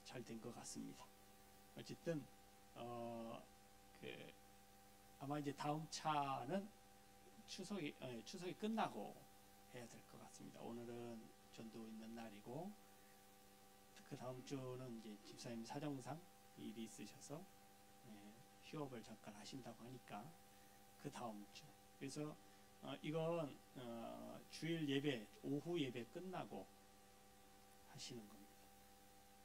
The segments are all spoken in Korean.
잘 된 것 같습니다. 어쨌든 아마 이제 다음 차는 추석이 끝나고 해야 될 것 같습니다. 오늘은 전도 있는 날이고 그 다음 주는 이제 집사님 사정상 일이 있으셔서 휴업을 잠깐 하신다고 하니까 그 다음 주. 그래서 이건 주일 예배 오후 예배 끝나고 하시는 겁니다.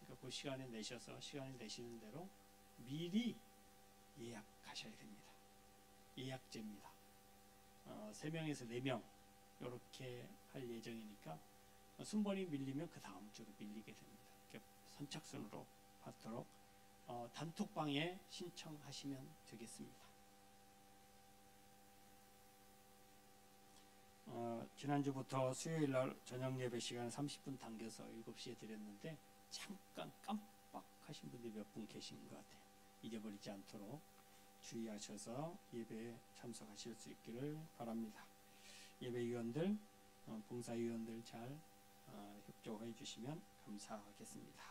그러니까 그 시간에 내셔서 시간이 되시는 대로 미리 예약하셔야 됩니다. 예약제입니다. 3명에서 4명 이렇게 할 예정이니까 순번이 밀리면 그 다음 주로 밀리게 됩니다. 이렇게 선착순으로 받도록 단톡방에 신청하시면 되겠습니다. 지난주부터 수요일날 저녁 예배 시간 30분 당겨서 7시에 드렸는데 잠깐 깜빡하신 분들이 몇 분 계신 것 같아요. 잊어버리지 않도록 주의하셔서 예배에 참석하실 수 있기를 바랍니다. 예배위원들, 봉사위원들 잘 협조해 주시면 감사하겠습니다.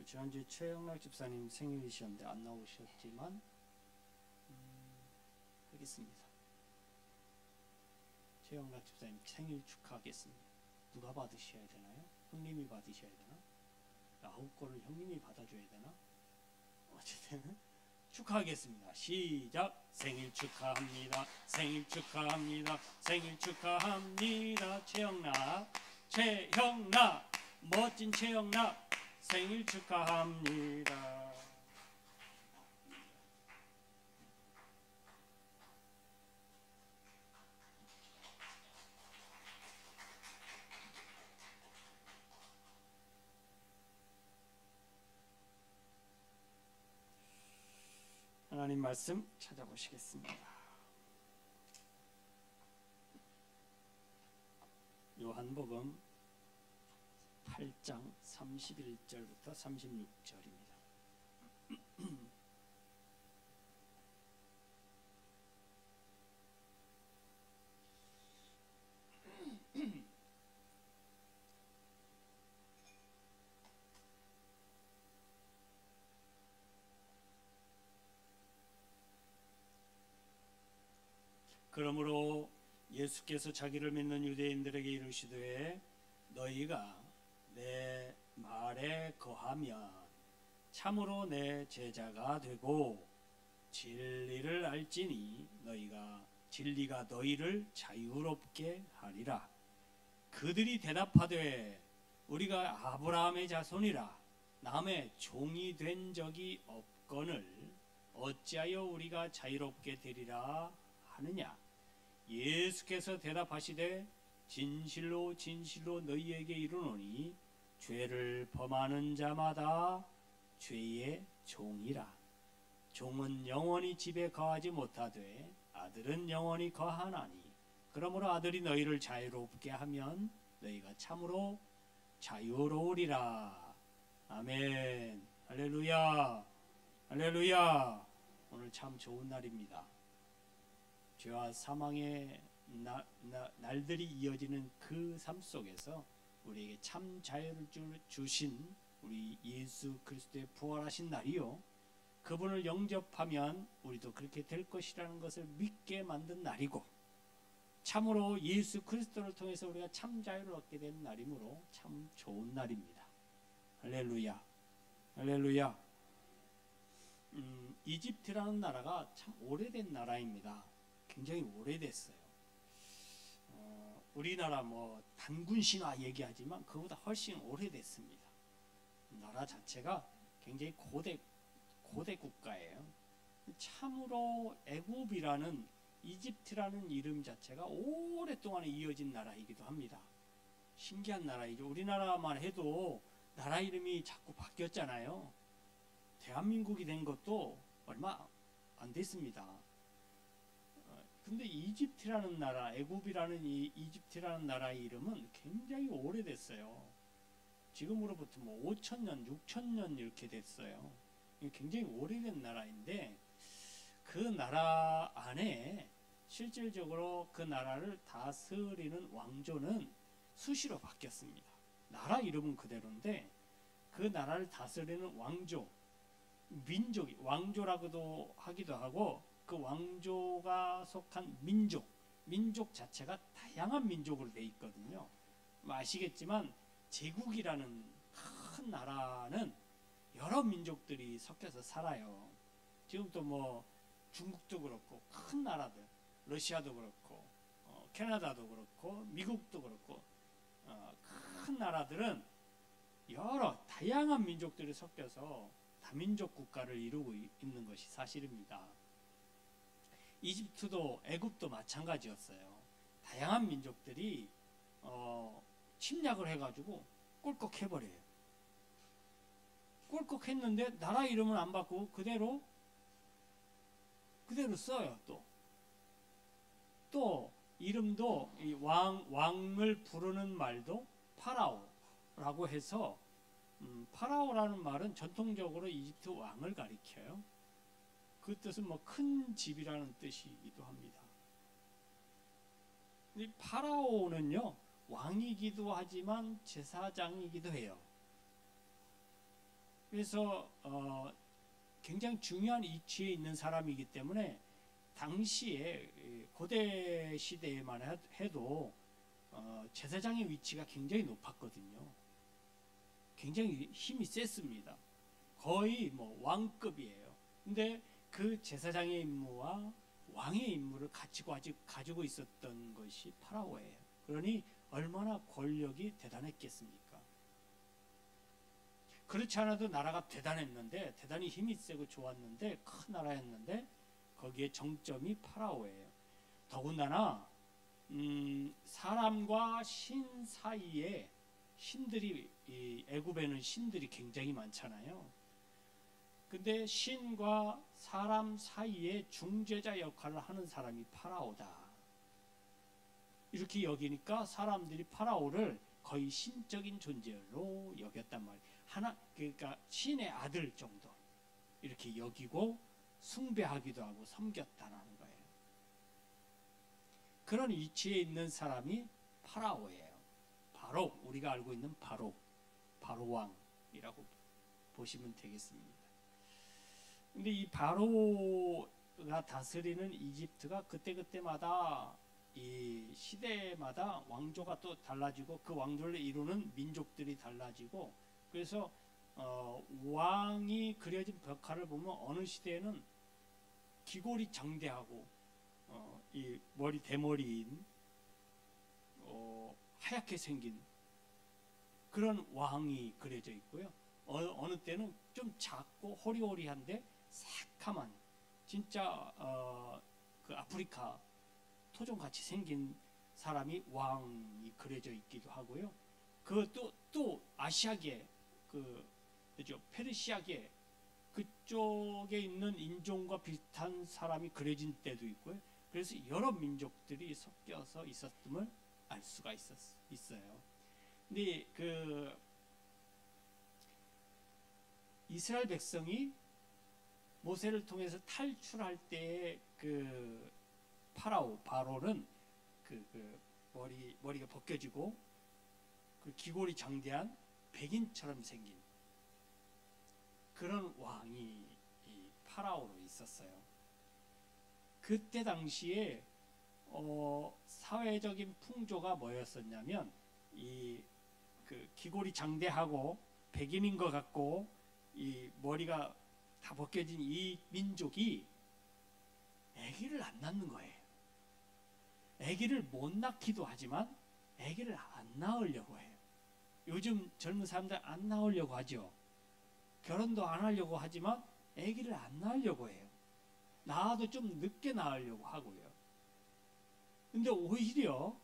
지난주에 최영락 집사님 생일이셨는데 안 나오셨지만 하겠습니다. 최영락 집사님 생일 축하하겠습니다. 누가 받으셔야 되나요? 형님이 받으셔야 되나? 9건을 형님이 받아줘야 되나? 어쨌든 축하하겠습니다. 시작! 생일 축하합니다. 생일 축하합니다. 생일 축하합니다. 최영락 멋진 최영락 생일 축하합니다. 하나님 말씀 찾아보시겠습니다. 요한복음 8장 31절부터 36절입니다. 그러므로 예수께서 자기를 믿는 유대인들에게 이르시되 너희가 내 말에 거하면 참으로 내 제자가 되고 진리를 알지니 진리가 너희를 자유롭게 하리라. 그들이 대답하되 우리가 아브라함의 자손이라 남의 종이 된 적이 없거늘 어찌하여 우리가 자유롭게 되리라 하느냐. 예수께서 대답하시되 진실로 진실로 너희에게 이르노니 죄를 범하는 자마다 죄의 종이라. 종은 영원히 집에 거하지 못하되 아들은 영원히 거하나니 그러므로 아들이 너희를 자유롭게 하면 너희가 참으로 자유로우리라. 아멘. 할렐루야. 할렐루야. 오늘 참 좋은 날입니다. 죄와 사망의 날들이 이어지는 그 삶 속에서 우리에게 참 자유를 주신 우리 예수 그리스도의 부활하신 날이요, 그분을 영접하면 우리도 그렇게 될 것이라는 것을 믿게 만든 날이고, 참으로 예수 그리스도를 통해서 우리가 참 자유를 얻게 된 날이므로 참 좋은 날입니다. 할렐루야. 할렐루야. 이집트라는 나라가 참 오래된 나라입니다. 굉장히 오래됐어요. 우리나라 단군 신화 얘기하지만 그보다 훨씬 오래됐습니다. 나라 자체가 굉장히 고대 국가예요. 참으로 애굽이라는 이집트라는 이름 자체가 오랫동안 이어진 나라이기도 합니다. 신기한 나라이죠. 우리나라만 해도 나라 이름이 자꾸 바뀌었잖아요. 대한민국이 된 것도 얼마 안 됐습니다. 근데 이집트라는 나라, 애굽이라는 이 이집트라는 나라의 이름은 굉장히 오래됐어요. 지금으로부터 5,000년, 6,000년 이렇게 됐어요. 굉장히 오래된 나라인데 그 나라 안에 실질적으로 그 나라를 다스리는 왕조는 수시로 바뀌었습니다. 나라 이름은 그대로인데 그 나라를 다스리는 왕조, 민족이 왕조라고도 하기도 하고 그 왕조가 속한 민족 자체가 다양한 민족으로 돼 있거든요. 아시겠지만 제국이라는 큰 나라는 여러 민족들이 섞여서 살아요. 지금도 뭐 중국도 그렇고 큰 나라들, 러시아도 그렇고 캐나다도 그렇고 미국도 그렇고 큰 나라들은 여러 다양한 민족들이 섞여서 다민족 국가를 이루고 있는 것이 사실입니다. 이집트도 애굽도 마찬가지였어요. 다양한 민족들이 침략을 해가지고 꼴꺽해버려요. 꼴꺽했는데 나라 이름은 안 바꾸고 그대로 써요. 또 이름도 이 왕을 부르는 말도 파라오라고 해서 파라오라는 말은 전통적으로 이집트 왕을 가리켜요. 그 뜻은 뭐 큰 집이라는 뜻이기도 합니다. 이 파라오는요 왕이기도 하지만 제사장이기도 해요. 그래서 굉장히 중요한 위치에 있는 사람이기 때문에 당시에 고대 시대에만 해도 제사장의 위치가 굉장히 높았거든요. 굉장히 힘이 셌습니다. 거의 뭐 왕급이에요. 근데 그 제사장의 임무와 왕의 임무를 가지고 있었던 것이 파라오예요. 그러니 얼마나 권력이 대단했겠습니까? 그렇지 않아도 나라가 대단했는데 대단히 힘이 세고 좋았는데 큰 나라였는데 거기에 정점이 파라오예요. 더군다나 사람과 신 사이에 신들이 애굽에는 신들이 굉장히 많잖아요. 근데 신과 사람 사이에 중재자 역할을 하는 사람이 파라오다. 이렇게 여기니까 사람들이 파라오를 거의 신적인 존재로 여겼단 말이에요. 그러니까 신의 아들 정도 이렇게 여기고 숭배하기도 하고 섬겼다는 거예요. 그런 위치에 있는 사람이 파라오예요. 바로 우리가 알고 있는 바로 왕이라고 보시면 되겠습니다. 근데 이 바로가 다스리는 이집트가 그때마다 이 시대마다 왕조가 또 달라지고 그 왕조를 이루는 민족들이 달라지고 그래서 왕이 그려진 벽화를 보면 어느 시대에는 귀골이 장대하고 이 머리 대머리인 하얗게 생긴 그런 왕이 그려져 있고요. 어느 때는 좀 작고 호리호리한데 새카만 진짜 그 아프리카 토종같이 생긴 사람이 왕이 그려져 있기도 하고요. 또 아시아계 그죠 페르시아계 그쪽에 있는 인종과 비슷한 사람이 그려진 때도 있고요. 그래서 여러 민족들이 섞여서 있었음을 알 수가 있어요. 근데 그 이스라엘 백성이 모세를 통해서 탈출할 때의 그 바로는 머리가 벗겨지고 그 기골이 장대한 백인처럼 생긴 그런 왕이 이 파라오로 있었어요. 그때 당시에 사회적인 풍조가 뭐였었냐면 이 그 기골이 장대하고 백인인 것 같고 이 머리가 다 벗겨진 이 민족이 아기를 안 낳는 거예요. 아기를 못 낳기도 하지만 아기를 안 낳으려고 해요. 요즘 젊은 사람들 안 낳으려고 하죠. 결혼도 안 하려고 하지만 아기를 안 낳으려고 해요. 낳아도 좀 늦게 낳으려고 하고요. 근데 오히려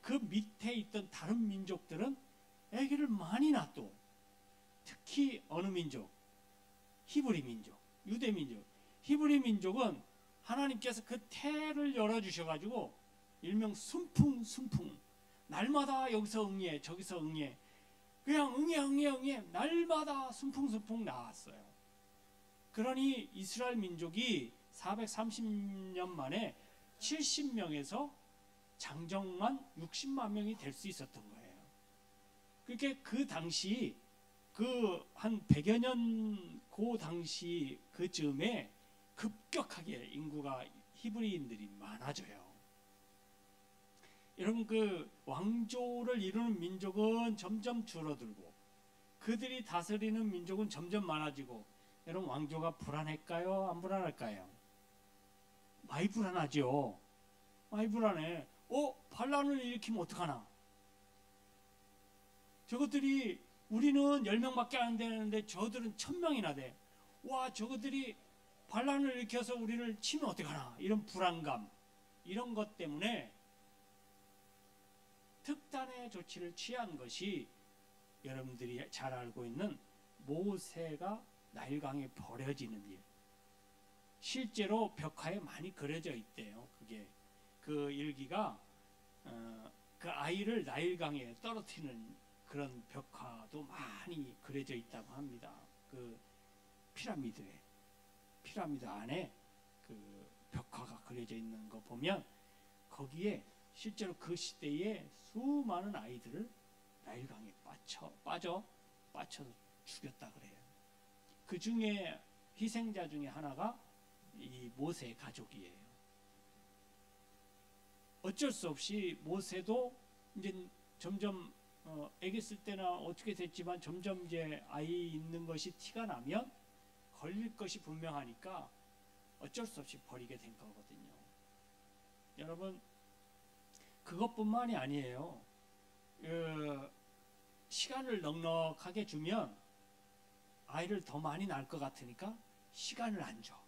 그 밑에 있던 다른 민족들은 아기를 많이 낳도 특히 어느 민족? 히브리 민족, 유대 민족. 히브리 민족은 하나님께서 그 태를 열어주셔가지고 일명 순풍 날마다 여기서 응애 저기서 응애 그냥 응애 날마다 순풍 나왔어요. 그러니 이스라엘 민족이 430년 만에 70명에서 장정만 60만 명이 될 수 있었던 거예요. 그렇게 그 당시 그 한 100여 년 그 당시 그쯤에 급격하게 인구가 히브리인들이 많아져요. 여러분, 그 왕조를 이루는 민족은 점점 줄어들고 그들이 다스리는 민족은 점점 많아지고, 여러분 왕조가 불안할까요? 안 불안할까요? 많이 불안하죠. 많이 불안해. 반란을 일으키면 어떡하나? 저것들이, 우리는 10명밖에 안 되는데 저들은 1000명이나 돼. 와, 저것들이 반란을 일으켜서 우리를 치면 어떡하나? 이런 불안감, 이런 것 때문에 특단의 조치를 취한 것이 여러분들이 잘 알고 있는 모세가 나일강에 버려지는 일. 실제로 벽화에 많이 그려져 있대요. 그게 그 일기가 그 아이를 나일강에 떨어뜨리는 그런 벽화도 많이 그려져 있다고 합니다. 그 피라미드 안에 그 벽화가 그려져 있는 거 보면 거기에 실제로 그 시대에 수많은 아이들을 나일강에 빠져 죽였다 그래요. 그 중에 희생자 중에 하나가 이 모세 가족이에요. 어쩔 수 없이 모세도 이제 점점 애기 있을 때나 어떻게 됐지만 점점 이제 아이 있는 것이 티가 나면 걸릴 것이 분명하니까 어쩔 수 없이 버리게 된 거거든요. 여러분, 그것뿐만이 아니에요. 시간을 넉넉하게 주면 아이를 더 많이 낳을 것 같으니까 시간을 안 줘.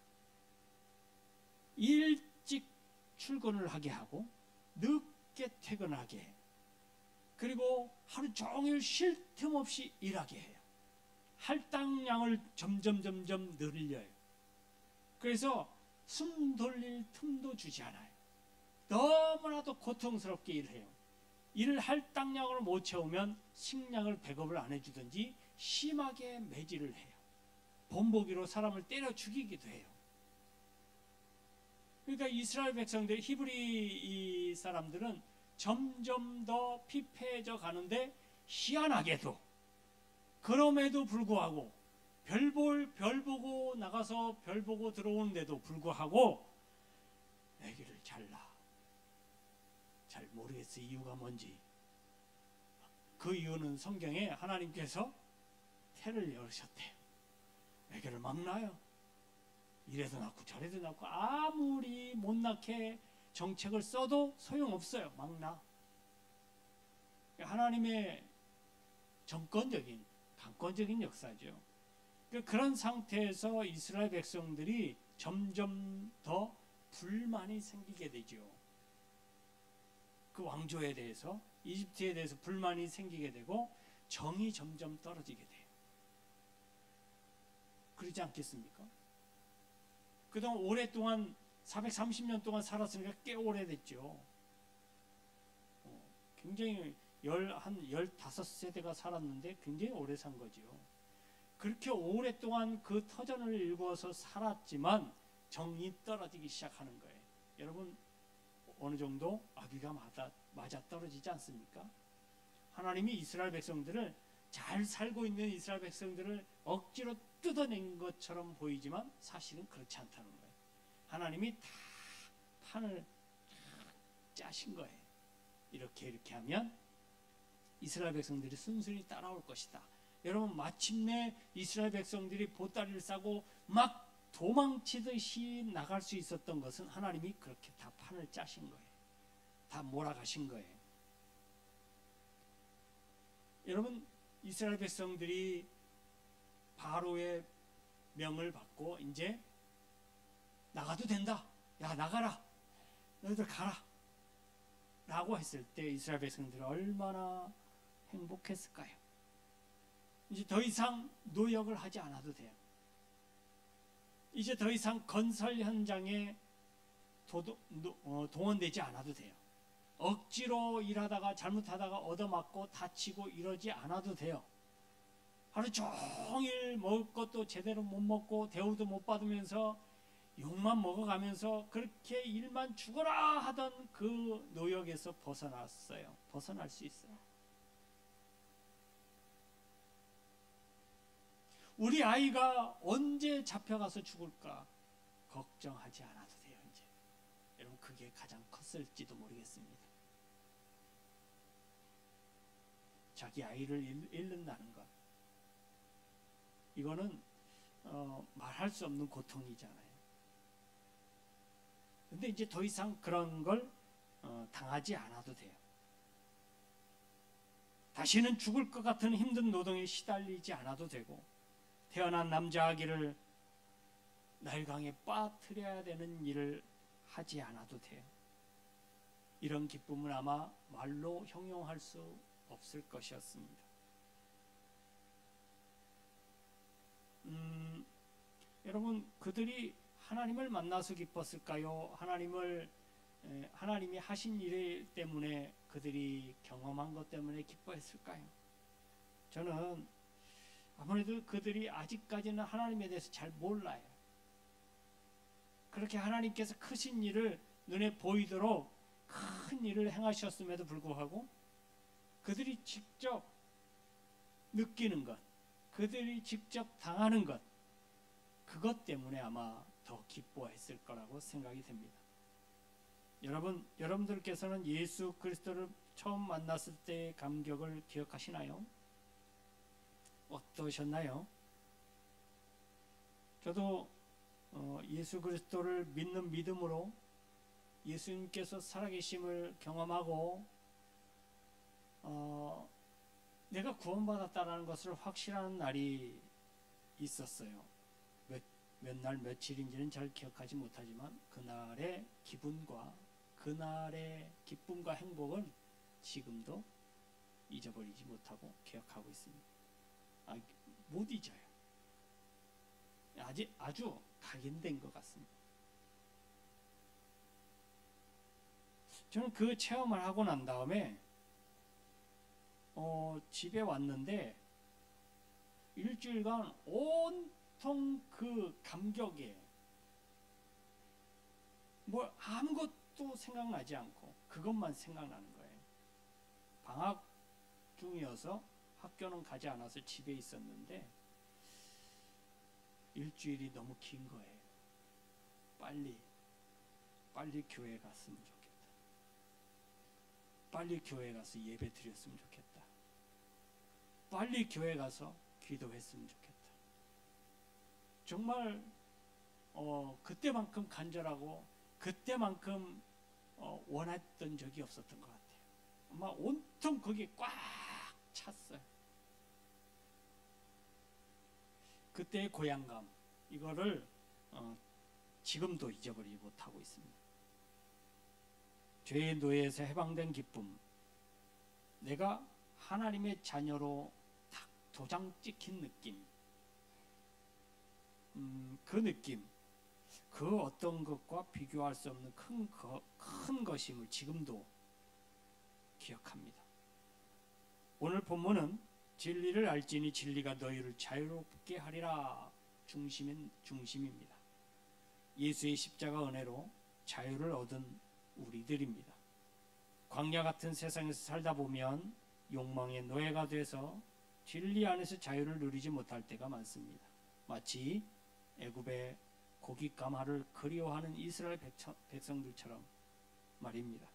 일찍 출근을 하게 하고 늦게 퇴근하게 해. 그리고 하루 종일 쉴 틈 없이 일하게 해요. 할당량을 점점 늘려요. 그래서 숨 돌릴 틈도 주지 않아요. 너무나도 고통스럽게 일해요. 일을 할당량을 못 채우면 식량을 배급을 안 해주든지 심하게 매질을 해요. 본보기로 사람을 때려 죽이기도 해요. 그러니까 이스라엘 백성들, 히브리 이 사람들은 점점 더 피폐해져 가는데, 희한하게도 그럼에도 불구하고 별 보고 나가서 별 보고 들어오는데도 불구하고 아기를 잘 낳아. 잘 모르겠어요. 이유가 뭔지. 그 이유는 성경에 하나님께서 태를 열으셨대요. 아기를 막 낳아요. 이래도 낳고 저래도 낳고 아무리 못 낳게 정책을 써도 소용없어요. 막 낳아. 하나님의 정권적인, 강권적인 역사죠. 그런 상태에서 이스라엘 백성들이 점점 더 불만이 생기게 되죠. 그 왕조에 대해서, 이집트에 대해서 불만이 생기게 되고 정이 점점 떨어지게 돼요. 그러지 않겠습니까? 그동안 오랫동안 430년 동안 살았으니까 꽤 오래됐죠. 굉장히 한 15세대가 살았는데 굉장히 오래 산 거죠. 그렇게 오랫동안 그 터전을 일궈서 살았지만 정이 떨어지기 시작하는 거예요. 여러분, 어느 정도 아비가 맞아 떨어지지 않습니까? 하나님이 이스라엘 백성들을, 잘 살고 있는 이스라엘 백성들을 억지로 뜯어낸 것처럼 보이지만 사실은 그렇지 않다는 거예요. 하나님이 다 판을 짜신 거예요. 이렇게 하면 이스라엘 백성들이 순순히 따라올 것이다. 여러분, 마침내 이스라엘 백성들이 보따리를 싸고 막 도망치듯이 나갈 수 있었던 것은 하나님이 그렇게 다 판을 짜신 거예요. 다 몰아가신 거예요. 여러분, 이스라엘 백성들이 바로의 명을 받고 이제 나가도 된다. 야, 나가라. 너희들 가라. 라고 했을 때 이스라엘 백성들이 얼마나 행복했을까요? 이제 더 이상 노역을 하지 않아도 돼요. 이제 더 이상 건설 현장에 동원되지 않아도 돼요. 억지로 일하다가 잘못하다가 얻어맞고 다치고 이러지 않아도 돼요. 하루 종일 먹을 것도 제대로 못 먹고 대우도 못 받으면서 욕만 먹어가면서 그렇게 일만 죽어라 하던 그 노역에서 벗어났어요. 벗어날 수 있어요. 우리 아이가 언제 잡혀가서 죽을까 걱정하지 않아도 돼요. 이제 여러분, 그게 가장 컸을지도 모르겠습니다. 자기 아이를 잃는다는 것, 이거는 말할 수 없는 고통이잖아요. 근데 이제 더 이상 그런 걸 당하지 않아도 돼요. 다시는 죽을 것 같은 힘든 노동에 시달리지 않아도 되고, 태어난 남자 아기를 나일강에 빠뜨려야 되는 일을 하지 않아도 돼요. 이런 기쁨은 아마 말로 형용할 수 없을 것이었습니다. 여러분, 그들이 하나님을 만나서 기뻤을까요? 하나님이 하신 일 때문에 그들이 경험한 것 때문에 기뻐했을까요? 저는 아무래도 그들이 아직까지는 하나님에 대해서 잘 몰라요. 그렇게 하나님께서 크신 일을 눈에 보이도록 큰 일을 행하셨음에도 불구하고 그들이 직접 느끼는 것, 그들이 직접 당하는 것, 그것 때문에 아마 더 기뻐했을 거라고 생각이 됩니다. 여러분들께서는 예수 그리스도를 처음 만났을 때의 감격을 기억하시나요? 어떠셨나요? 저도 예수 그리스도를 믿는 믿음으로 예수님께서 살아계심을 경험하고 내가 구원받았다는 것을 확신하는 날이 있었어요. 몇 날 며칠인지는 잘 기억하지 못하지만 그날의 기분과 그날의 기쁨과 행복은 지금도 잊어버리지 못하고 기억하고 있습니다. 못 잊어요. 아주 각인된 것 같습니다. 저는 그 체험을 하고 난 다음에 집에 왔는데 일주일간 온통 그 감격에 뭐 아무것도 생각나지 않고 그것만 생각나는 거예요. 방학 중이어서 학교는 가지 않아서 집에 있었는데 일주일이 너무 긴 거예요. 빨리 교회 갔으면 좋겠다. 빨리 교회 가서 예배 드렸으면 좋겠다. 빨리 교회 가서 기도했으면 좋겠다. 정말 그때만큼 간절하고 그때만큼 원했던 적이 없었던 것 같아요. 아마 온통 거기에 꽉 찼어요. 그때의 고향감, 이거를 지금도 잊어버리지 못하고 있습니다. 죄의 노예에서 해방된 기쁨, 내가 하나님의 자녀로 딱 도장 찍힌 느낌, 그 느낌, 그 어떤 것과 비교할 수 없는 큰 것임을 지금도 기억합니다. 오늘 본문은 진리를 알지니 진리가 너희를 자유롭게 하리라 중심입니다. 예수의 십자가 은혜로 자유를 얻은 우리들입니다. 광야 같은 세상에서 살다 보면 욕망의 노예가 돼서 진리 안에서 자유를 누리지 못할 때가 많습니다. 마치 애굽의 고기 까마를 그리워하는 이스라엘 백성들처럼 말입니다.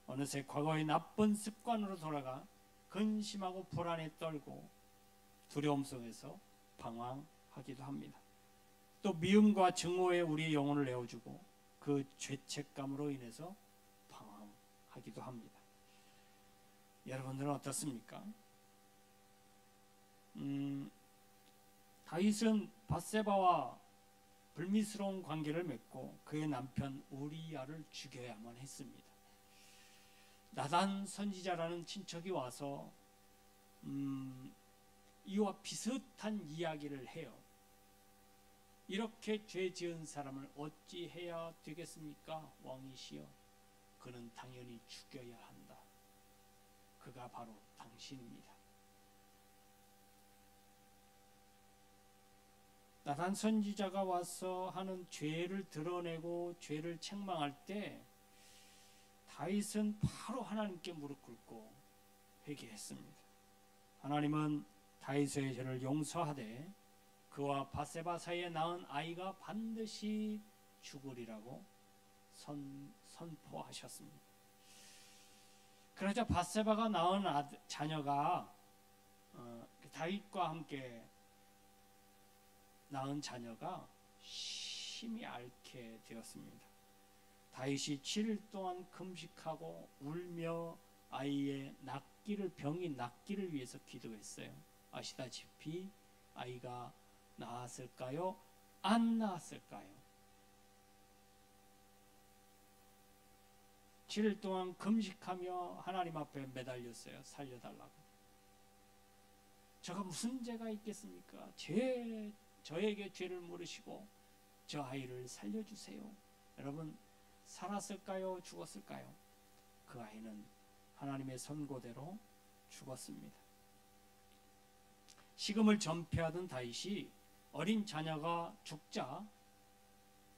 어느새 과거의 나쁜 습관으로 돌아가 근심하고 불안에 떨고 두려움 속에서 방황하기도 합니다. 또 미움과 증오에 우리의 영혼을 내어주고 그 죄책감으로 인해서 방황하기도 합니다. 여러분들은 어떻습니까? 다윗은 밧세바와 불미스러운 관계를 맺고 그의 남편 우리야를 죽여야만 했습니다. 나단 선지자라는 친척이 와서 이와 비슷한 이야기를 해요. 이렇게 죄 지은 사람을 어찌 해야 되겠습니까? 왕이시여, 그는 당연히 죽여야 한다. 그가 바로 당신입니다. 나단 선지자가 와서 하는 죄를 드러내고 죄를 책망할 때 다윗은 바로 하나님께 무릎 꿇고 회개했습니다. 하나님은 다윗의 죄를 용서하되 그와 바세바 사이에 낳은 아이가 반드시 죽으리라고 선포하셨습니다. 그러자 바세바가 낳은 자녀가 다윗과 함께 낳은 자녀가 심히 앓게 되었습니다. 다윗이 7일 동안 금식하고 울며 아이의 병이 낫기를 위해서 기도했어요. 아시다시피 아이가 나았을까요? 안 나았을까요? 7일 동안 금식하며 하나님 앞에 매달렸어요. 살려달라고. 저가 무슨 죄가 있겠습니까? 저에게 죄를 물으시고 저 아이를 살려주세요. 여러분, 살았을까요? 죽었을까요? 그 아이는 하나님의 선고대로 죽었습니다. 식음을 전폐하던 다윗이 어린 자녀가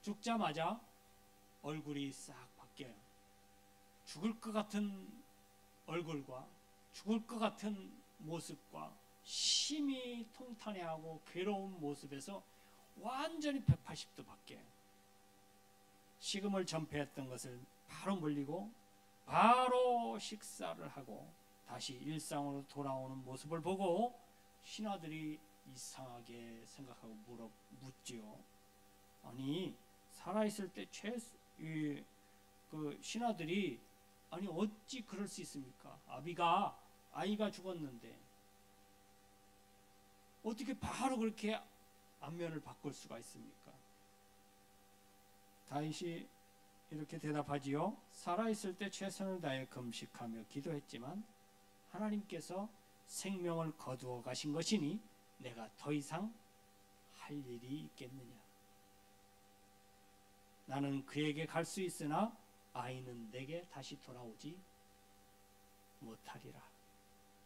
죽자마자 얼굴이 싹 바뀌어요. 죽을 것 같은 얼굴과 죽을 것 같은 모습과 심히 통탄해하고 괴로운 모습에서 완전히 180도 바뀌어요. 식음을 전폐했던 것을 바로 물리고 바로 식사를 하고 다시 일상으로 돌아오는 모습을 보고 신하들이 이상하게 생각하고 묻지요. 아니, 살아있을 때 신하들이 아니 어찌 그럴 수 있습니까? 아이가 죽었는데 어떻게 바로 그렇게 안면을 바꿀 수가 있습니까? 다윗이 이렇게 대답하지요. 살아있을 때 최선을 다해 금식하며 기도했지만 하나님께서 생명을 거두어 가신 것이니 내가 더 이상 할 일이 있겠느냐. 나는 그에게 갈 수 있으나 아이는 내게 다시 돌아오지 못하리라.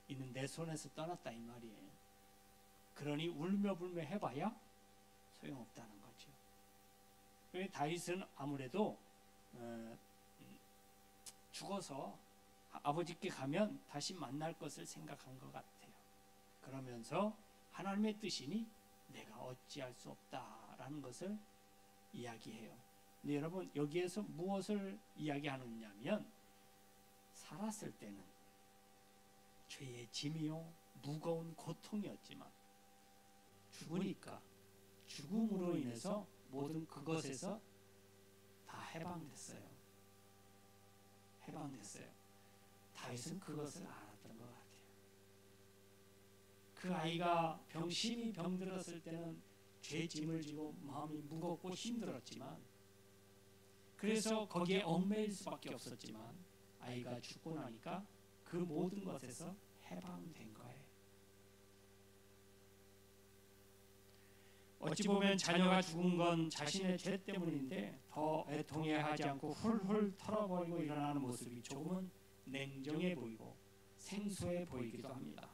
이는 내 손에서 떠났다 이 말이에요. 그러니 울며 불며 해봐야 소용없다는 거죠. 그래서 다윗은 아무래도 죽어서 아버지께 가면 다시 만날 것을 생각한 것 같아요. 그러면서 하나님의 뜻이니 내가 어찌할 수 없다라는 것을 이야기해요. 근데 여러분, 여기에서 무엇을 이야기하느냐면 살았을 때는 죄의 짐이요 무거운 고통이었지만 죽으니까 죽음으로 인해서 모든 그것에서 다 해방됐어요. 다윗은 그것을 알았던 것 같아요. 그 아이가 심히 병들었을 때는 죄 짐을 지고 마음이 무겁고 힘들었지만, 그래서 거기에 얽매일 수밖에 없었지만 아이가 죽고 나니까 그 모든 것에서 해방된 거예요. 어찌 보면 자녀가 죽은 건 자신의 죄 때문인데 더 애통해하지 않고 훌훌 털어버리고 일어나는 모습이 조금은 냉정해 보이고 생소해 보이기도 합니다.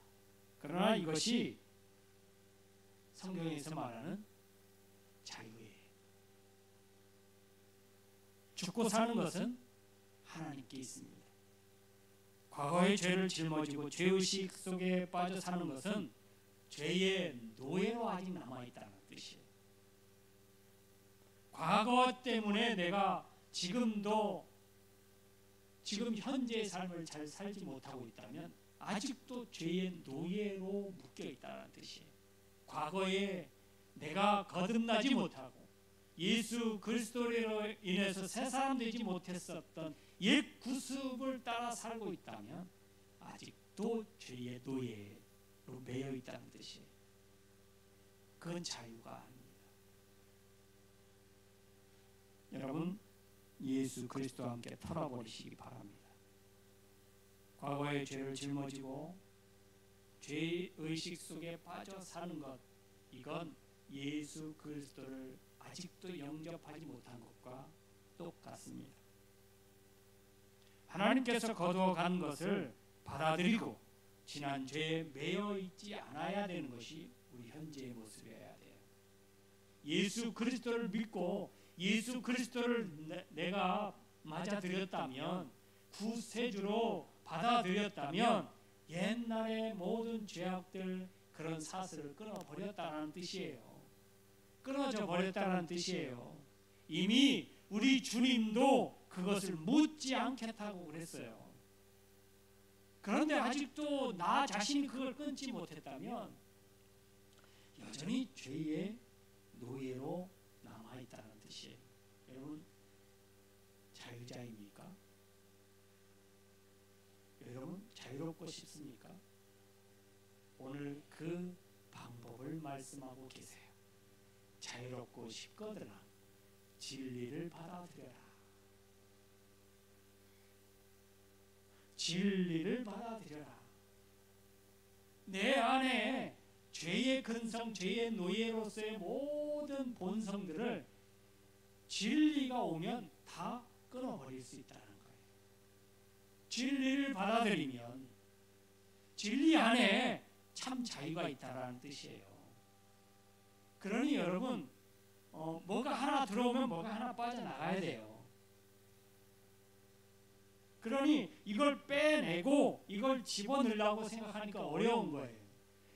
그러나 이것이 성경에서 말하는 자유예요. 죽고 사는 것은 하나님께 있습니다. 과거의 죄를 짊어지고 죄의식 속에 빠져 사는 것은 죄의 노예로 아직 남아있다는 뜻이에요. 과거 때문에 내가 지금 현재의 삶을 잘 살지 못하고 있다면 아직도 죄의 노예로 묶여있다는 뜻이에요. 과거에 내가 거듭나지 못하고 예수 그리스도로 인해서 새 사람 되지 못했었던 옛 구습을 따라 살고 있다면 아직도 죄의 노예로 매여 있다는 뜻이에요. 그건 자유가 아닙니다. 여러분, 예수 그리스도와 함께 털어버리시기 바랍니다. 과거의 죄를 짊어지고 죄의식 속에 빠져 사는 것, 이건 예수 그리스도를 아직도 영접하지 못한 것과 똑같습니다. 하나님께서 거두어간 것을 받아들이고 지난 죄에 매여 있지 않아야 되는 것이 우리 현재의 모습이어야 돼요. 예수 그리스도를 믿고 예수 그리스도를 내가 맞아들였다면, 구세주로 받아들였다면 옛날의 모든 죄악들, 그런 사슬을 끊어버렸다는 뜻이에요. 끊어져 버렸다는 뜻이에요. 이미 우리 주님도 그것을 묻지 않겠다고 그랬어요. 그런데 아직도 나 자신이 그걸 끊지 못했다면 여전히 죄의 노예로 남아있다는 뜻이에요. 여러분, 자유자입니까? 여러분, 자유롭고 싶습니까? 오늘 그 방법을 말씀하고 계세요. 자유롭고 싶거든 진리를 받아들여라. 진리를 받아들여라. 내 안에 죄의 근성, 죄의 노예로서의 모든 본성들을 진리가 오면 다 끊어버릴 수 있다는 거예요. 진리를 받아들이면 진리 안에 참 자유가 있다는 뜻이에요. 그러니 여러분, 뭐가 하나 들어오면 뭐가 하나 빠져나가야 돼요. 그러니 이걸 빼내고 이걸 집어넣으려고 생각하니까 어려운 거예요.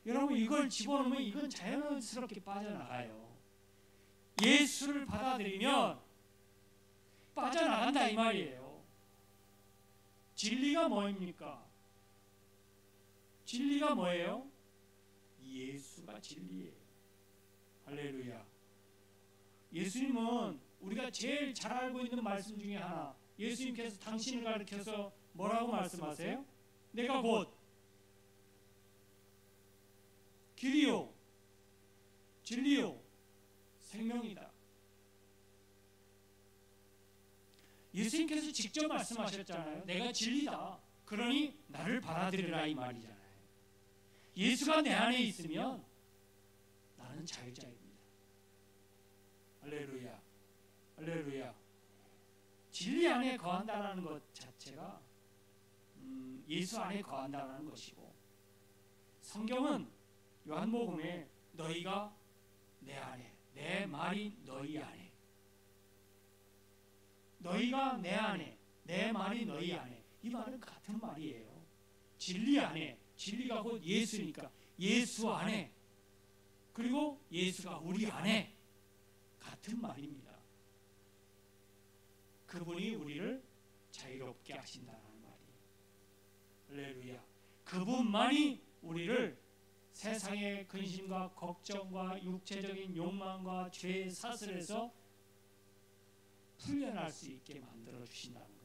여러분, 이걸 집어넣으면 이건 자연스럽게 빠져나가요. 예수를 받아들이면 빠져나간다 이 말이에요. 진리가 뭐입니까? 진리가 뭐예요? 예수가 진리예요. 할렐루야. 예수님은 우리가 제일 잘 알고 있는 말씀 중에 하나, 예수님께서 당신을 가리켜서 뭐라고 말씀하세요? 내가 곧 길이요 진리요 생명이다. 예수님께서 직접 말씀하셨잖아요. 내가 진리다. 그러니 나를 받아들이라 이 말이잖아요. 예수가 내 안에 있으면 나는 자유자입니다. 할렐루야. 할렐루야. 진리 안에 거한다는 것 자체가 예수 안에 거한다는 것이고, 성경은 요한복음에 너희가 내 안에, 내 말이 너희 안에, 너희가 내 안에, 내 말이 너희 안에, 이 말은 같은 말이에요. 진리 안에, 진리가 곧 예수니까 예수 안에, 그리고 예수가 우리 안에, 같은 말입니다. 그분이 우리를 자유롭게 하신다는 말이에요. 할렐루야. 그분만이 우리를 세상의 근심과 걱정과 육체적인 욕망과 죄의 사슬에서 풀려날 수 있게 만들어 주신다는 거예요.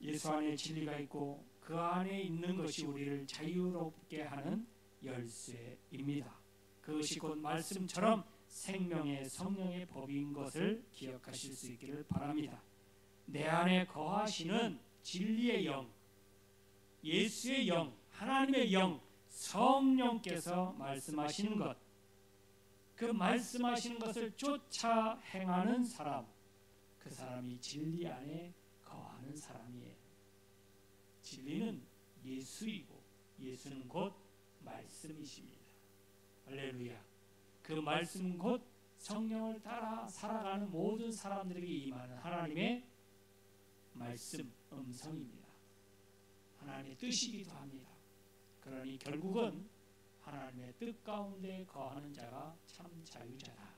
예수 안에 진리가 있고 그 안에 있는 것이 우리를 자유롭게 하는 열쇠입니다. 그것이 곧 말씀처럼 생명의 성령의 법인 것을 기억하실 수 있기를 바랍니다. 내 안에 거하시는 진리의 영, 예수의 영, 하나님의 영, 성령께서 말씀하시는 것, 그 말씀하시는 것을 쫓아 행하는 사람, 그 사람이 진리 안에 거하는 사람이에요. 진리는 예수이고 예수는 곧 말씀이십니다. 할렐루야. 그 말씀 곧 성령을 따라 살아가는 모든 사람들에게 임하는 하나님의 말씀, 음성입니다. 하나님의 뜻이기도 합니다. 그러니 결국은 하나님의 뜻 가운데 거하는 자가 참 자유자다.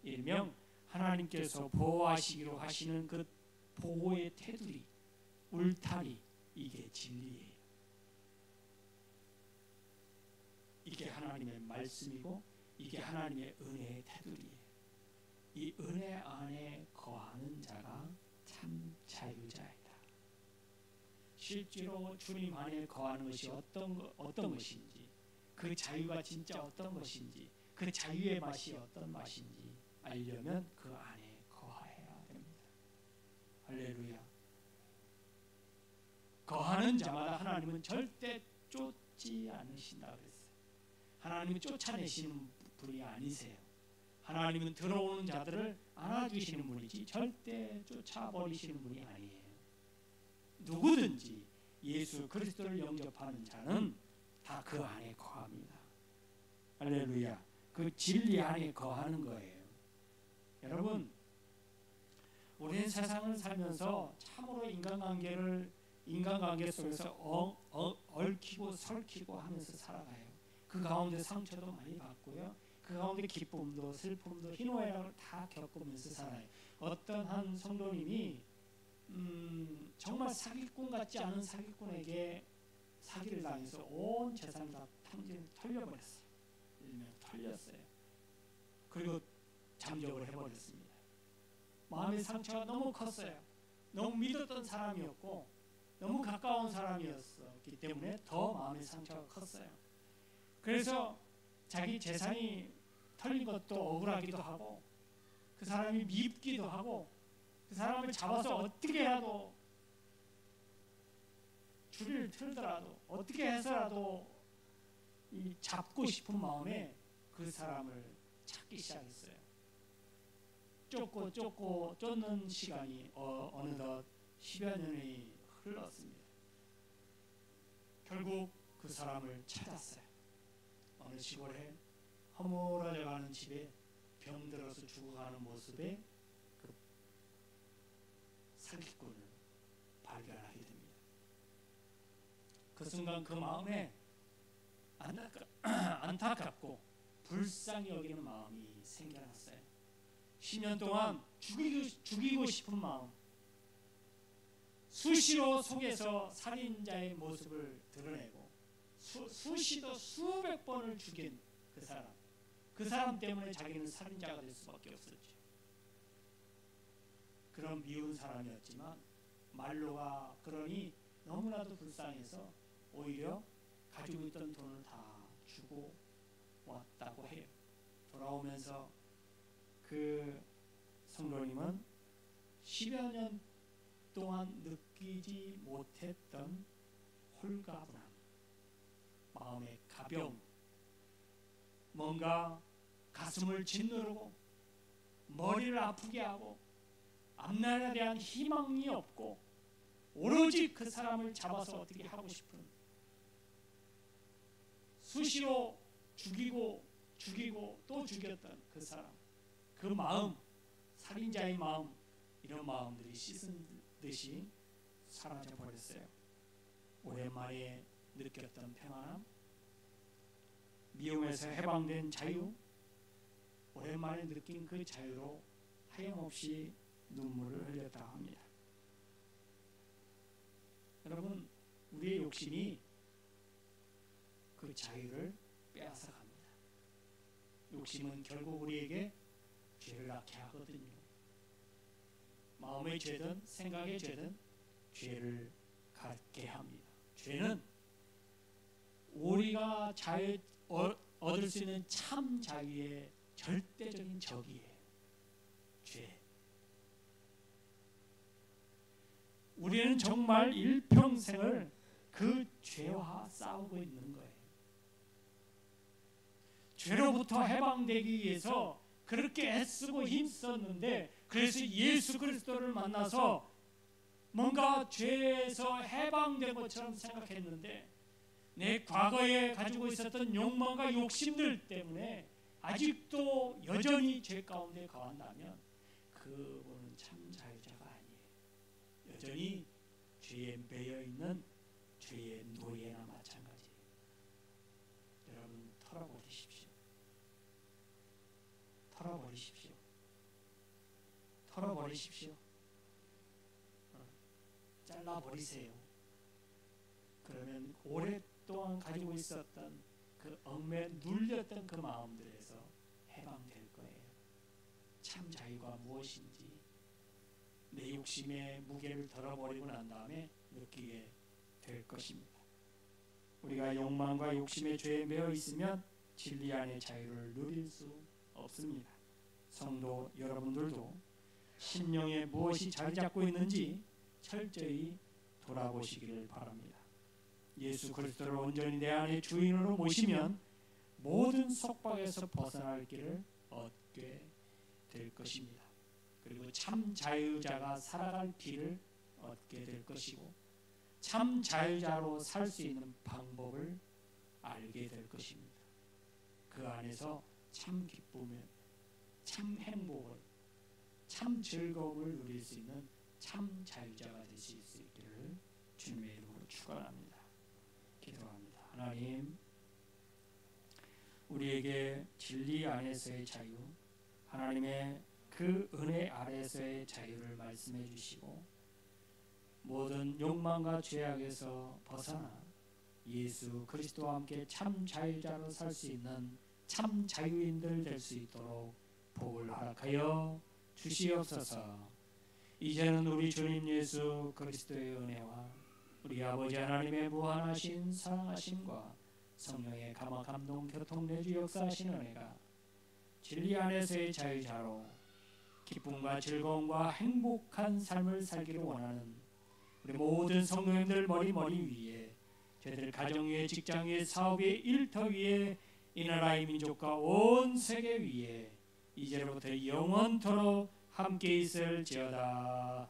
일명 하나님께서 보호하시기로 하시는 그 보호의 테두리, 울타리, 이게 진리예요. 이게 하나님의 말씀이고 이게 하나님의 은혜의 테두리예요. 이 은혜 안에 거하는 자가 참 자유자이다. 실제로 주님 안에 거하는 것이 어떤 것인지, 그 자유가 진짜 어떤 것인지, 그 자유의 맛이 어떤 맛인지 알려면 그 안에 거해야 됩니다. 할렐루야. 거하는 자마다 하나님은 절대 쫓지 않으신다 그랬어요. 하나님은 쫓아내시는 분이 아니세요. 하나님은 들어오는 자들을 안아주시는 분이지 절대 쫓아버리시는 분이 아니에요. 누구든지 예수 그리스도를 영접하는 자는 다 그 안에 거합니다. 할렐루야. 그 진리 안에 거하는 거예요. 여러분, 우리는 세상을 살면서 참으로 인간관계 속에서 얽히고 설키고 하면서 살아가요. 그 가운데 상처도 많이 받고요. 그 가운데 기쁨도 슬픔도 희노애락을 다 겪으면서 살아요. 어떤 한 성도님이 정말 사기꾼 같지 않은 사기꾼에게 사기를 당해서 온 재산을 다 털려버렸어요. 일명 털렸어요. 그리고 잠적을 해버렸습니다. 마음의 상처가 너무 컸어요. 너무 믿었던 사람이었고 너무 가까운 사람이었기 때문에 더 마음의 상처가 컸어요. 그래서 자기 재산이 털린 것도 억울하기도 하고 그 사람이 밉기도 하고 그 사람을 잡아서 어떻게라도 줄을 틀더라도 어떻게 해서라도 잡고 싶은 마음에 그 사람을 찾기 시작했어요. 쫓는 시간이 어느덧 10여 년이 흘렀습니다. 결국 그 사람을 찾았어요. 어느 시골에 허물어져가는 집에 병들어서 죽어가는 모습에 그 사기꾼을 발견하게 됩니다. 그 순간 그 마음에 안타깝고 불쌍히 여기는 마음이 생겨났어요. 10년 동안 죽이고 싶은 마음, 수시로 속에서 살인자의 모습을 드러내고 수시도 수백 번을 죽인 그 사람 때문에 자기는 살인자가 될 수밖에 없었죠. 그런 미운 사람이었지만 말로가 그러니 너무나도 불쌍해서 오히려 가지고 있던 돈을 다 주고 왔다고 해요. 돌아오면서 그 성도님은 10여 년 동안 느끼지 못했던 홀가분함, 마음의 가벼움, 뭔가 가슴을 짓누르고 머리를 아프게 하고 앞날에 대한 희망이 없고 오로지 그 사람을 잡아서 어떻게 하고 싶은, 수시로 죽이고 또 죽였던 그 사람, 그 마음, 살인자의 마음, 이런 마음들이 씻은 듯이 사라져 버렸어요. 오랜만에 느꼈던 평안함, 미움에서 해방된 자유, 오랜만에 느낀 그 자유로 하염없이 눈물을 흘렸다고 합니다. 여러분, 우리의 욕심이 그 자유를 빼앗아 갑니다. 욕심은 결국 우리에게 죄를 낳게 하거든요. 마음의 죄든 생각의 죄든 죄를 갖게 합니다. 죄는 우리가 자유 얻을 수 있는 참 자유의 절대적인 적이에요. 죄. 우리는 정말 일평생을 그 죄와 싸우고 있는 거예요. 죄로부터 해방되기 위해서 그렇게 애쓰고 힘썼는데, 그래서 예수 그리스도를 만나서 뭔가 죄에서 해방된 것처럼 생각했는데 내 과거에 가지고 있었던 욕망과 욕심들 때문에 아직도 여전히 죄 가운데 거한다면 그분은 참 자유자가 아니에요. 여전히 죄에 매여있는 죄의 노예나 마찬가지예요. 여러분, 털어버리십시오. 털어버리십시오. 털어버리십시오. 잘라버리세요. 그러면 오랫동안 가지고 있었던 그 얽매 눌렸던 그 마음들에서 해방될 거예요. 참 자유가 무엇인지 내 욕심의 무게를 덜어버리고 난 다음에 느끼게 될 것입니다. 우리가 욕망과 욕심의 죄에 매여 있으면 진리 안의 자유를 누릴 수 없습니다. 성도 여러분들도 심령에 무엇이 자리 잡고 있는지 철저히 돌아보시기를 바랍니다. 예수 그리스도를 온전히 내 안의 주인으로 모시면 모든 속박에서 벗어날 길을 얻게 될 것입니다. 그리고 참 자유자가 살아갈 길을 얻게 될 것이고 참 자유자로 살 수 있는 방법을 알게 될 것입니다. 그 안에서 참 기쁨을, 참 행복을, 참 즐거움을 누릴 수 있는 참 자유자가 되실 수 있기를 주님의 이름으로 축원합니다. 기도합니다. 하나님, 우리에게 진리 안에서의 자유, 하나님의 그 은혜 아래서의 자유를 말씀해 주시고 모든 욕망과 죄악에서 벗어나 예수 그리스도와 함께 참 자유자로 살 수 있는 참 자유인들 될 수 있도록 복을 허락하여 주시옵소서. 이제는 우리 주님 예수 그리스도의 은혜와 우리 아버지 하나님의 무한하신 사랑하심과 성령의 감화 감동 교통 내주 역사하신 은혜가 진리 안에서의 자유자로 기쁨과 즐거움과 행복한 삶을 살기를 원하는 우리 모든 성도님들 머리 위에, 저희들 가정 위에, 직장 위에, 사업 위에, 일터 위에, 이 나라의 민족과 온 세계 위에 이제로부터 영원토록 함께 있을지어다.